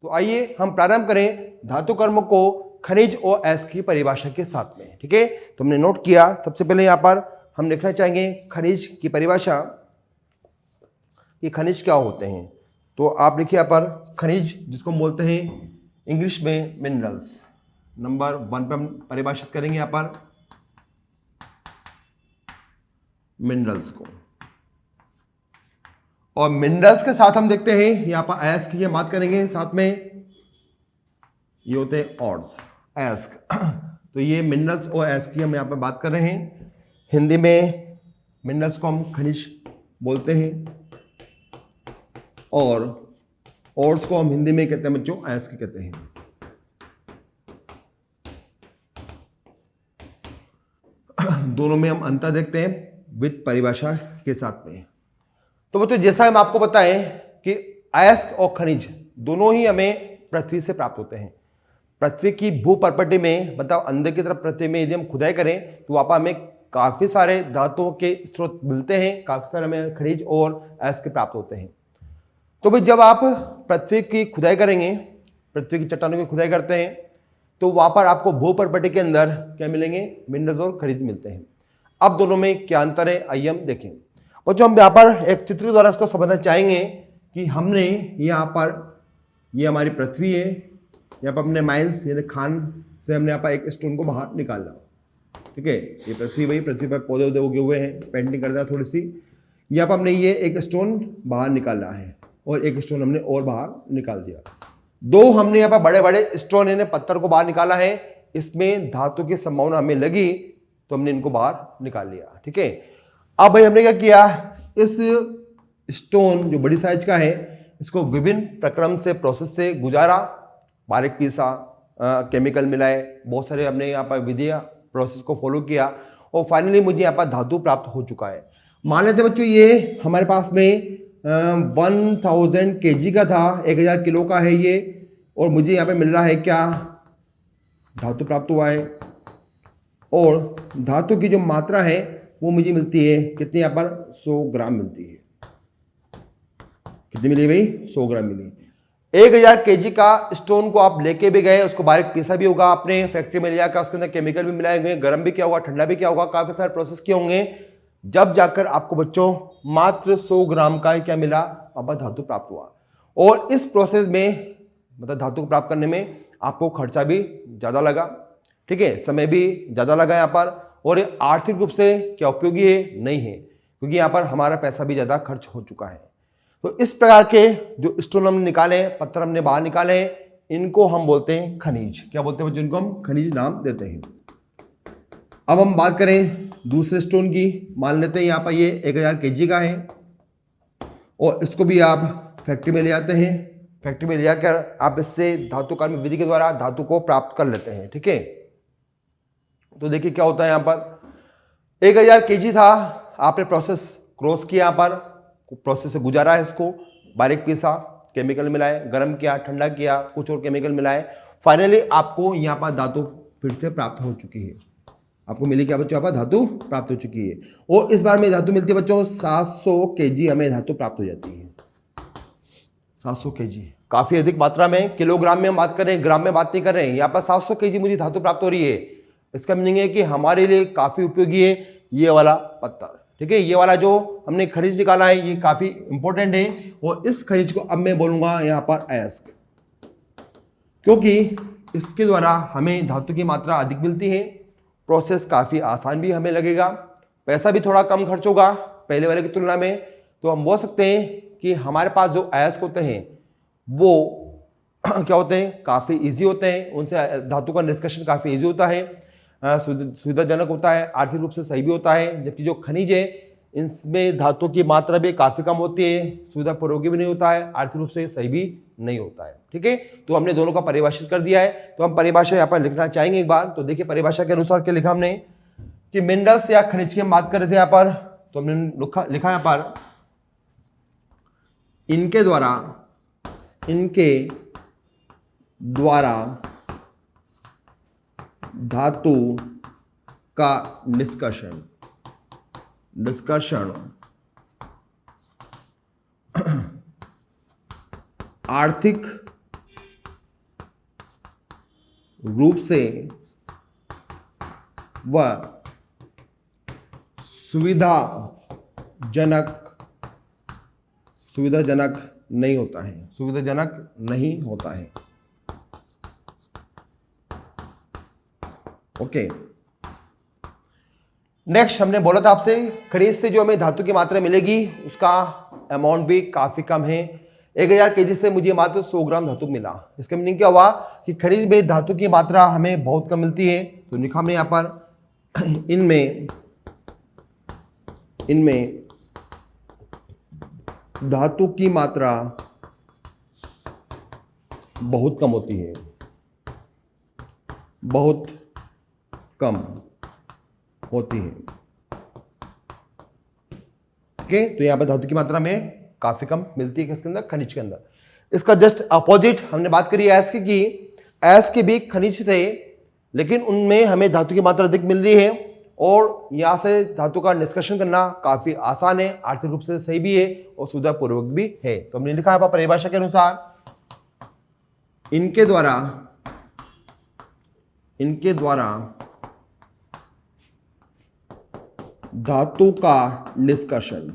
तो आइए हम प्रारंभ करें धातु कर्म को खनिज और अयस्क की परिभाषा के साथ में। ठीक है, तो हमने नोट किया। सबसे पहले यहां पर हम लिखना चाहेंगे खनिज की परिभाषा, कि खनिज क्या होते हैं। तो आप लिखिए यहाँ पर खनिज, जिसको बोलते हैं इंग्लिश में मिनरल्स। नंबर 1 पे हम परिभाषित करेंगे यहाँ पर मिनरल्स को, और मिनरल्स के साथ हम देखते हैं यहाँ पर अयस्क की बात करेंगे साथ में, ये होते हैं ऑड्स अयस्क। तो ये मिनरल्स और अयस्क की हम यहाँ पर बात कर रहे हैं। हिंदी में मिनरल्स को हम खनिज बोलते हैं और ऑड्स को हम हिंदी में कहते हैं बच्चों अयस्क कहते हैं। दोनों में हम अंतर देखते हैं विद परिभाषा के साथ में। तो बच्चों जैसा हम आपको बताएं कि अयस्क और खनिज दोनों ही हमें पृथ्वी से प्राप्त होते हैं। पृथ्वी की भू प्रॉपर्टी में, मतलब अंदर की तरफ पृथ्वी में यदि हम खुदाई करें तो वहां पर हमें काफी सारे धातुओं के स्रोत मिलते हैं, काफी सारे हमें खनिज और अयस्क प्राप्त होते हैं। तो भाई जब आप पृथ्वी की खुदाई करेंगे, पृथ्वी की चट्टानों की खुदाई करते हैं, तो वहां पर आपको भू प्रॉपर्टी के अंदर क्या मिलेंगे, मिनरल्स और खनिज मिलते हैं। अब दोनों में क्या अंतर है आइए हम देखें। और जो हम यहाँ पर एक चित्र द्वारा इसको समझना चाहेंगे कि हमने यहाँ पर, ये हमारी पृथ्वी है, यहाँ पर हमने माइंस यानी खान से हमने यहाँ पर एक स्टोन को बाहर निकाला। ठीक है, ये पृथ्वी, वही पृथ्वी पर पौधे उधे उगे हुए हैं, पेंटिंग कर दिया थोड़ी सी। यहाँ पर हमने ये एक स्टोन बाहर निकाला है और एक स्टोन हमने और बाहर निकाल दिया। दो हमने यहाँ पर बड़े बड़े स्टोन यानी पत्थर को बाहर निकाला है, इसमें धातु की संभावना हमें लगी तो हमने इनको बाहर निकाल लिया। ठीक है, अब भाई हमने क्या किया, इस स्टोन जो बड़ी साइज का है इसको विभिन्न प्रक्रम से, प्रोसेस से गुजारा, बारीक पीसा, केमिकल मिलाए, बहुत सारे हमने यहाँ पर विधियां प्रोसेस को फॉलो किया और फाइनली मुझे यहाँ पर धातु प्राप्त हो चुका है। मान लेते बच्चों ये हमारे पास में 1000 kg का था, 1000 किलो का है ये, और मुझे यहाँ पे मिल रहा है क्या, धातु प्राप्त हुआ है। और धातु की जो मात्रा है वो मुझे मिलती है कितनी, यहाँ पर 100 ग्राम मिलती है। कितनी मिली भाई, 100 ग्राम मिली। 1000 kg का स्टोन को आप लेके भी गए, उसको बारीक पीसा भी होगा आपने, फैक्ट्री में ले जाकर उसके अंदर केमिकल भी मिलाए गए, गर्म भी किया होगा, ठंडा भी किया होगा, काफी सारे प्रोसेस किए होंगे, जब जाकर आपको बच्चों मात्र 100 ग्राम का क्या मिला, अब धातु प्राप्त हुआ। और इस प्रोसेस में, मतलब धातु को प्राप्त करने में आपको खर्चा भी ज्यादा लगा। ठीक है, समय भी ज्यादा लगा यहाँ पर, और ये आर्थिक रूप से क्या उपयोगी है, नहीं है, क्योंकि यहाँ पर हमारा पैसा भी ज्यादा खर्च हो चुका है। तो इस प्रकार के जो स्टोन हमने निकाले, पत्थर हमने बाहर निकाले, इनको हम बोलते हैं खनिज। क्या बोलते हैं, जिनको हम खनिज नाम देते हैं। अब हम बात करें दूसरे स्टोन की। मान लेते हैं यहाँ पर ये 1000 kg का है और इसको भी आप फैक्ट्री में ले जाते हैं। फैक्ट्री में ले जाकर आप इससे धातु कर्म विधि के द्वारा धातु को प्राप्त कर लेते हैं। ठीक है, तो देखिए क्या होता है, यहाँ पर 1000 kg था, आपने प्रोसेस क्रॉस किया, यहाँ पर प्रोसेस से गुजारा है, इसको बारीक पीसा, केमिकल मिलाए, गर्म किया, ठंडा किया, कुछ और केमिकल मिलाए, फाइनली आपको यहाँ पर धातु फिर से प्राप्त हो चुकी है। आपको मिली क्या बच्चों, यहाँ पर धातु प्राप्त हो चुकी है। और इस बार में धातु मिलती है बच्चों 700 kg हमें धातु प्राप्त हो जाती है। 700 kg काफी अधिक मात्रा में, किलोग्राम में हम बात करें, ग्राम में बात नहीं कर रहे हैं। यहाँ पर 700 kg मुझे धातु प्राप्त हो रही है। इसका मीनिंग है कि हमारे लिए काफी उपयोगी है ये वाला पत्थर। ठीक है, ये वाला जो हमने खनिज निकाला है ये काफी इंपॉर्टेंट है, और इस खनिज को अब मैं बोलूंगा यहाँ पर अयस्क, क्योंकि इसके द्वारा हमें धातु की मात्रा अधिक मिलती है, प्रोसेस काफी आसान भी हमें लगेगा, पैसा भी थोड़ा कम खर्च होगा पहले वाले की तुलना में। तो हम बोल सकते हैं कि हमारे पास जो अयस्क होते हैं वो क्या होते हैं, काफी इजी होते हैं, उनसे धातु का निष्कर्षण काफी इजी होता है, सुविधाजनक होता है, आर्थिक रूप से सही भी होता है। जबकि जो खनिज है इनमें धातु की मात्रा भी काफी कम होती है, सुविधा उपयोगी भी नहीं होता है, आर्थिक रूप से सही भी नहीं होता है। ठीक है, तो हमने दोनों का परिभाषित कर दिया है। तो हम परिभाषा यहाँ पर लिखना चाहेंगे एक बार। तो देखिए परिभाषा के अनुसार क्या लिखा हमने, कि मिनरल्स या खनिज की हम बात कर रहे थे यहाँ पर, तो हमने लिखा यहाँ पर, इनके द्वारा धातु का निष्कर्षण आर्थिक रूप से व सुविधाजनक नहीं होता है, सुविधाजनक नहीं होता है। ओके, नेक्स्ट हमने बोला था आपसे खनिज से जो हमें धातु की मात्रा मिलेगी उसका अमाउंट भी काफी कम है। 1000 केजी से मुझे मात्र 100 ग्राम धातु मिला। इसका मीनिंग क्या हुआ कि खनिज में धातु की मात्रा हमें बहुत कम मिलती है। तो लिखा हमने यहां पर इनमें धातु की मात्रा बहुत कम होती है, बहुत कम होती है। ओके, तो यहां पर धातु की मात्रा में काफी कम मिलती है किसके अंदर, खनिज के अंदर। इसका जस्ट अपोजिट हमने बात करी एस की, एस के भी खनिज थे लेकिन उनमें हमें धातु की मात्रा अधिक मिल रही है और यहां से धातु का निष्कर्षण करना काफी आसान है, आर्थिक रूप से सही भी है और सुविधापूर्वक भी है। तो हमने लिखा है परिभाषा के अनुसार इनके द्वारा धातु का निष्कर्षण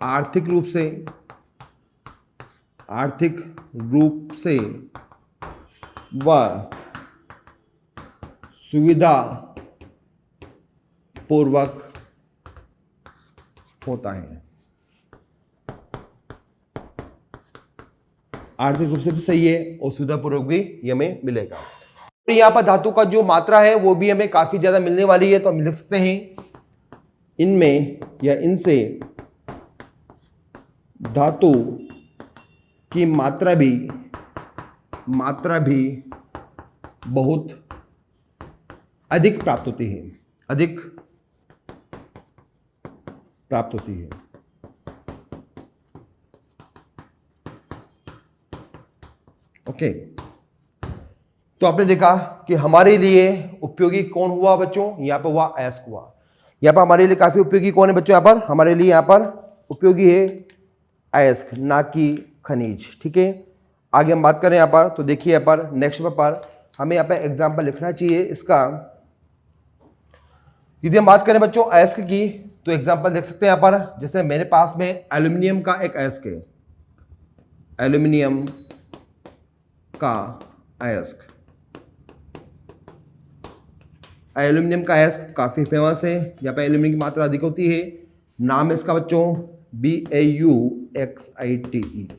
आर्थिक रूप से व सुविधा पूर्वक होता है। आर्थिक रूप से भी सही है और सुविधापूर्वक भी ये हमें मिलेगा। तो यहां पर धातु का जो मात्रा है वो भी हमें काफी ज्यादा मिलने वाली है। तो हम लिख सकते हैं इनमें या इनसे धातु की मात्रा भी बहुत अधिक प्राप्त होती है, ओके। तो आपने देखा कि हमारे लिए उपयोगी कौन हुआ बच्चों, यहां पर हुआ अयस्क हुआ। यहां पर हमारे लिए काफी उपयोगी कौन है बच्चों, यहां पर हमारे लिए यहां पर उपयोगी है अयस्क, ना कि खनिज। ठीक है, आगे हम बात करें यहां पर। तो देखिए यहां पर नेक्स्ट पर हमें यहां पर एग्जाम्पल लिखना चाहिए इसका। यदि हम बात करें बच्चों अयस्क की तो एग्जाम्पल देख सकते हैं यहां पर। जैसे मेरे पास में एल्यूमिनियम का एक अयस्क है, एल्यूमिनियम का अयस्क। एल्यूमिनियम का अयस्क काफी फेमस है, यहाँ पे एल्यूमिनियम की मात्रा अधिक होती है। नाम है इसका बच्चों BAUXITE।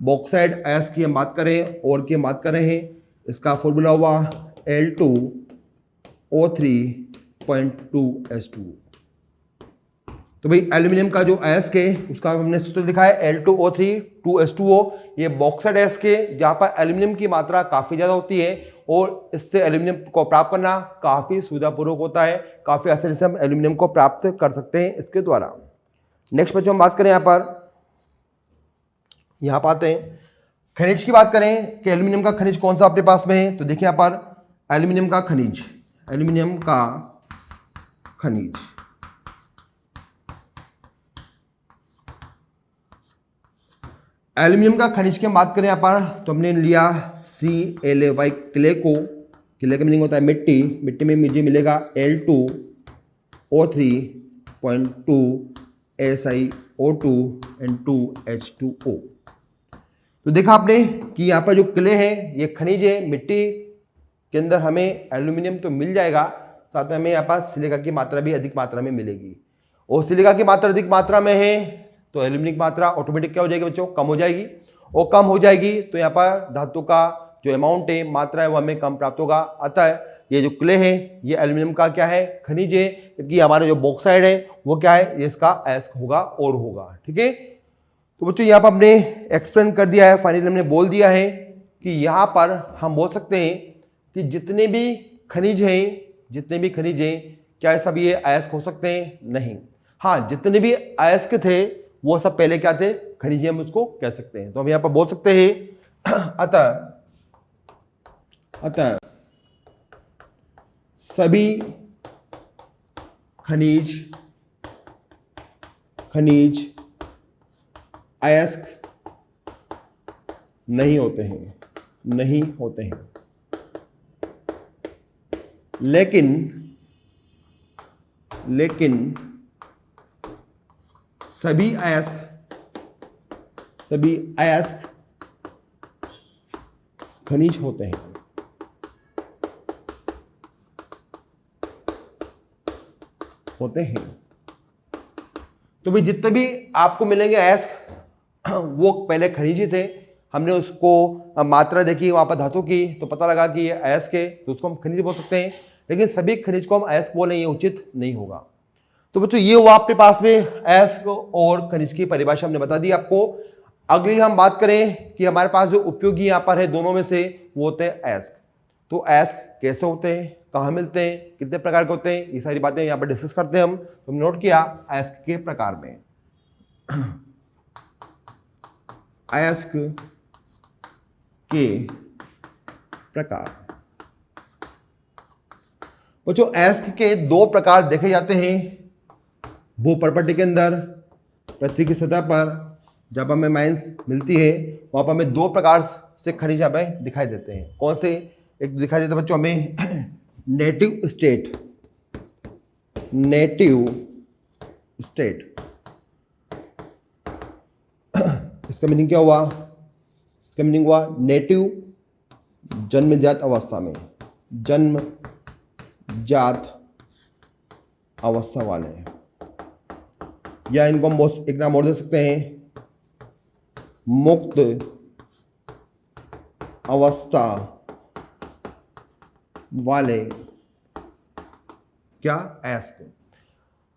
बॉक्साइड अयस्क की हम बात करें और की हम बात कर रहे हैं, इसका फॉर्मूला हुआ Al2O3.2S2। तो भाई एल्यूमिनियम का जो अयस्क है उसका हमने सूत्र लिखा है Al2O3.2S2O। ये बॉक्साइड अयस्क है जहां पर एल्यूमिनियम की मात्रा काफी ज्यादा होती है और इससे एल्यूमिनियम को प्राप्त करना काफी सुविधापूर्वक होता है। काफी आसानी से हम एल्यूमिनियम को प्राप्त कर सकते हैं इसके द्वारा। नेक्स्ट बच्चों हम बात करें यहां पर आते हैं खनिज की बात करें कि एल्यूमिनियम का खनिज कौन सा अपने पास में है। तो देखिए यहां पर एल्यूमिनियम का खनिज, एल्यूमिनियम का खनिज की बात करें यहां पर तो हमने लिया CLAY, क्ले का मीनिंग होता है मिट्टी। मिट्टी में मुझे मिलेगा Al2O3.2 SiO2 and 2H2O। तो देखा आपने कि यहाँ पर जो क्ले है ये खनिज है, मिट्टी के अंदर हमें एल्यूमिनियम तो मिल जाएगा, साथ में हमें यहाँ पर सिलिका की मात्रा भी अधिक मात्रा में मिलेगी। और सिलिका की मात्रा अधिक मात्रा में है तो एल्यूमिनियम की मात्रा ऑटोमेटिक क्या हो जाएगी बच्चों, कम हो जाएगी। और कम हो जाएगी तो यहाँ पर धातु का जो अमाउंट है, मात्रा है, वो हमें कम प्राप्त होगा। अतः ये जो क्ले है ये एल्यूमिनियम का क्या है, खनिज है, क्योंकि हमारा जो बॉक्साइड है वो क्या है, ये इसका अयस्क होगा और होगा। ठीक है, तो बच्चों यहाँ पर हमने एक्सप्लेन कर दिया है, फाइनली हमने बोल दिया है कि यहाँ पर हम बोल सकते हैं कि जितने भी खनिज हैं क्या सब ये अयस्क हो सकते हैं? नहीं। हाँ, जितने भी अयस्क थे वो सब पहले क्या थे, खनिज, हम उसको कह सकते हैं। तो हम यहाँ पर बोल सकते हैं अतः सभी खनिज अयस्क नहीं होते हैं, नहीं होते हैं। लेकिन सभी अयस्क खनिज होते हैं। तो भाई जितने भी आपको मिलेंगे अयस्क वो पहले खनिज ही थे। हमने उसको मात्रा देखी वहां पर धातु की तो पता लगा कि ये अयस्क है, तो उसको हम खनिज बोल सकते हैं। लेकिन सभी खनिज को हम अयस्क बोलें ये उचित नहीं होगा। तो बच्चों ये हुआ आपके पास में अयस्क और खनिज की परिभाषा हमने बता दी आपको। अगली हम बात करें कि हमारे पास जो उपयोगी यहाँ पर है दोनों में से वो होते हैं अयस्क। तो अयस्क कैसे होते हैं, कहाँ मिलते हैं, कितने प्रकार के होते हैं, ये सारी बातें यहाँ पर डिस्कस करते हैं हम। तो नोट किया अयस्क के प्रकार में अयस्क के प्रकार। बच्चों अयस्क के दो प्रकार देखे जाते हैं भूपर्पटी के अंदर। पृथ्वी की सतह पर जब हमें माइंस मिलती है वहां पर हमें दो प्रकार से खनिज हमें दिखाई देते हैं। कौन से? एक दिखाई देता है बच्चों हमें नेटिव स्टेट। इसका मीनिंग क्या हुआ? इसका मीनिंग हुआ नेटिव, जन्मजात अवस्था में, जन्मजात अवस्था वाले, या इनको हम एक नाम और दे सकते हैं मुक्त अवस्था वाले क्या? अयस्क।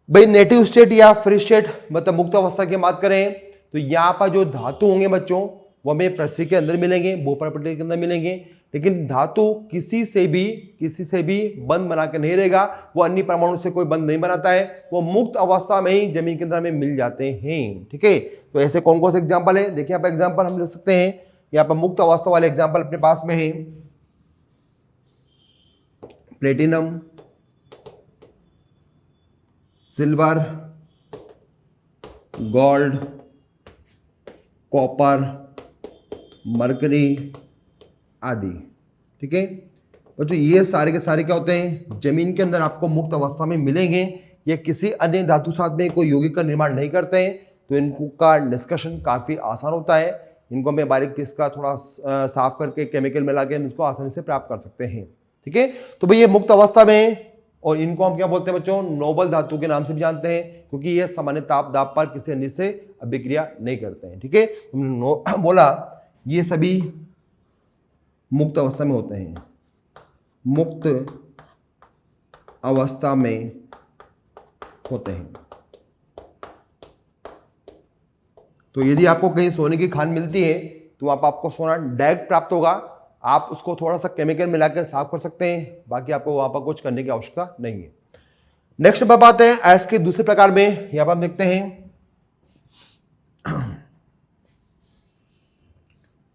भाई नेटिव स्टेट या फ्री स्टेट मतलब मुक्त अवस्था की बात करें तो यहां पर जो धातु होंगे बच्चों वो हमें पृथ्वी के अंदर मिलेंगे, भूपर्पटी के अंदर मिलेंगे। लेकिन धातु किसी से भी बंध बना के नहीं रहेगा, वो अन्य परमाणु से कोई बंध नहीं बनाता है, वो मुक्त अवस्था में ही जमीन के अंदर हमें मिल जाते हैं। ठीक है, तो ऐसे कौन कौन से एग्जाम्पल है देखिए। यहाँ पर एग्जाम्पल हम ले सकते हैं, यहाँ पर मुक्त अवस्था वाले एग्जाम्पल अपने पास में है platinum, silver, gold, copper, mercury आदि। ठीक है बच्चों, ये सारे के सारे क्या होते हैं? जमीन के अंदर आपको मुक्त अवस्था में मिलेंगे। ये किसी अन्य धातु साथ में कोई यौगिक का निर्माण नहीं करते हैं, तो इनको का डिस्कशन काफी आसान होता है। इनको हमें बारीक इसका थोड़ा साफ करके केमिकल मिला के हम इसको आसानी से प्राप्त कर सकते हैं। ठीक है, तो भाई ये मुक्त अवस्था में, और इनको हम क्या बोलते हैं बच्चों? नोबल धातु के नाम से भी जानते हैं, क्योंकि ये सामान्य ताप दाब पर किसी अन्य से अभिक्रिया नहीं करते हैं। ठीक है, हमने बोला ये सभी मुक्त अवस्था में होते हैं, मुक्त अवस्था में होते हैं। तो यदि आपको कहीं सोने की खान मिलती है तो वहां पर आपको सोना डायरेक्ट प्राप्त होगा। आप उसको थोड़ा सा केमिकल मिलाकर साफ कर सकते हैं, बाकी आपको वहां पर कुछ करने की आवश्यकता नहीं है। नेक्स्ट बात आते हैं अयस्क के दूसरे प्रकार में। यहां पर हम देखते हैं,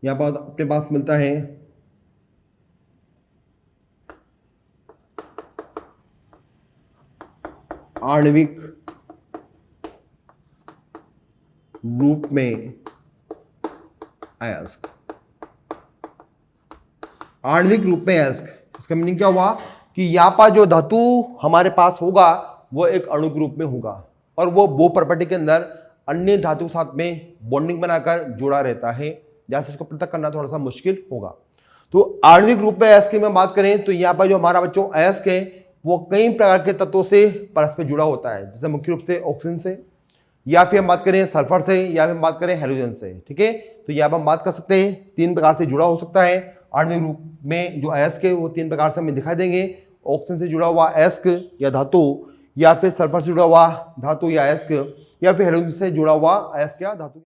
यहां पर अपने पास मिलता है आणविक रूप में अयस्क। आणविक रूप में अयस्क, इसका मीनिंग क्या हुआ कि यहां पर जो धातु हमारे पास होगा वो एक अणु के रूप में होगा, और वो भूपर्पटी के अंदर अन्य धातु के साथ में बॉन्डिंग बनाकर जुड़ा रहता है, जैसे उसको पृथक करना थोड़ा सा मुश्किल होगा। तो आणविक रूप में अयस्क की मैं बात करें तो यहाँ पर जो हमारा बच्चों अयस्क है वो कई प्रकार के तत्वों से परस्पर जुड़ा होता है, जैसे मुख्य रूप से ऑक्सीजन से, या फिर हम बात करें सल्फर से, या फिर हम बात करें हाइड्रोजन से। ठीक है, तो यहाँ पर हम बात कर सकते हैं तीन प्रकार से जुड़ा हो सकता है। आणविक रूप में जो अयस्क है वो तीन प्रकार से हमें दिखाई देंगे, ऑक्सीजन से जुड़ा हुआ अयस्क या धातु, या फिर सल्फर से जुड़ा हुआ धातु या अयस्क, या फिर हाइड्रोजन से जुड़ा हुआ अयस्क या धातु।